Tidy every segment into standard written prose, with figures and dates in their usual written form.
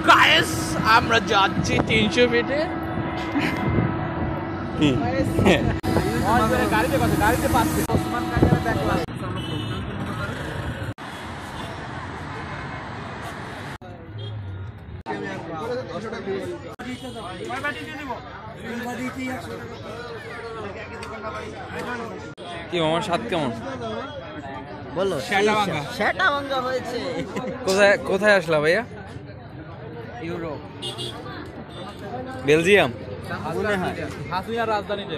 Guys আমরা যাচ্ছি 300 ফিটে। গাড়িতে কত? গাড়িতে পাচ্ছে ওসমান কাকার দেখলাম। কি মামার স্বাদ কেমন বলো? সেটা ভাঙ্গা হয়েছে। কোথায় আসলা ভাইয়া? ইউরোপ, বেলজিয়াম, হাসিনার রাজধানীতে।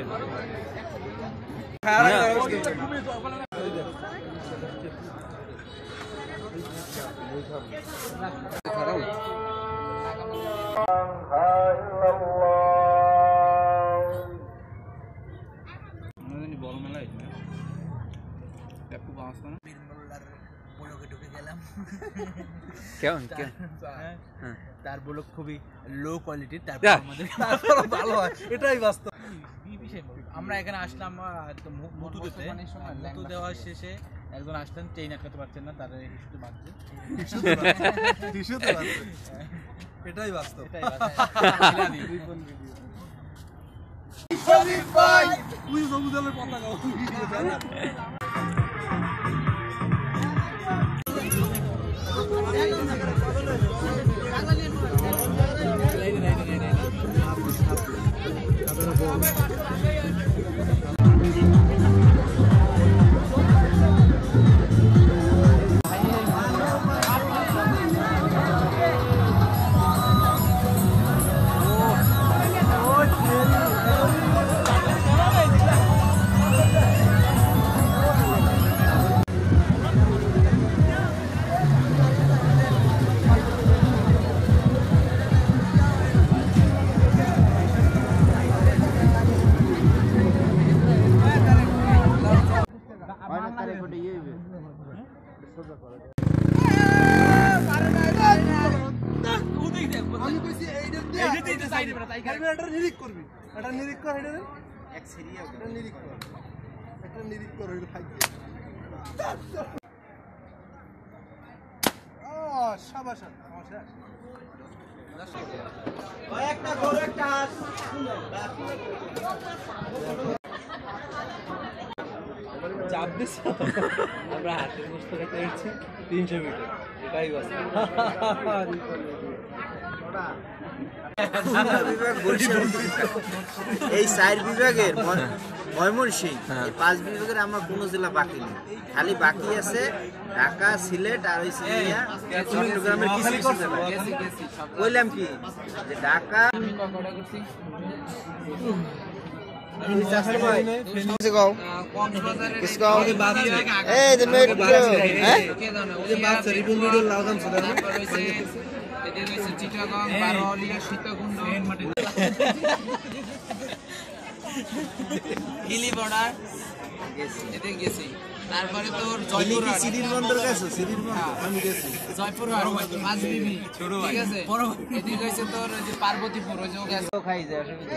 তার ব্লগ খুবই লো কোয়ালিটির, তারপর আমাদের ভালো হয়, এটাই বাস্তব। আমরা এখানে আসলাম মুতু দিতে, মুতু দেওয়ার শেষে একজন আসলেন, চেইন আটকাতে পারছেন না, তার ইস্যুতে বাঁধছে, এটাই বাস্তব। চাপ দিস, আমরা হাতের বস্তু রেখে দিচ্ছি 300 মিটার, এটাই এই 4 বিভাগের ময়মনসিংহ, এই 5 বিভাগের আমার কোনো জেলা বাকি নেই, খালি বাকি আছে ঢাকা, সিলেট আর ওই চট্টগ্রামের কিছু কিছু জেলা। বললাম কি যে ঢাকা তারপরে তোর জয়পুরহাট, জয়পুরহাট 5 বিবি, ঠিক আছে। এদিকে হচ্ছে তোর যে পার্বতীপুর, ওই যে গেছে খাই যায় অসুবিধা।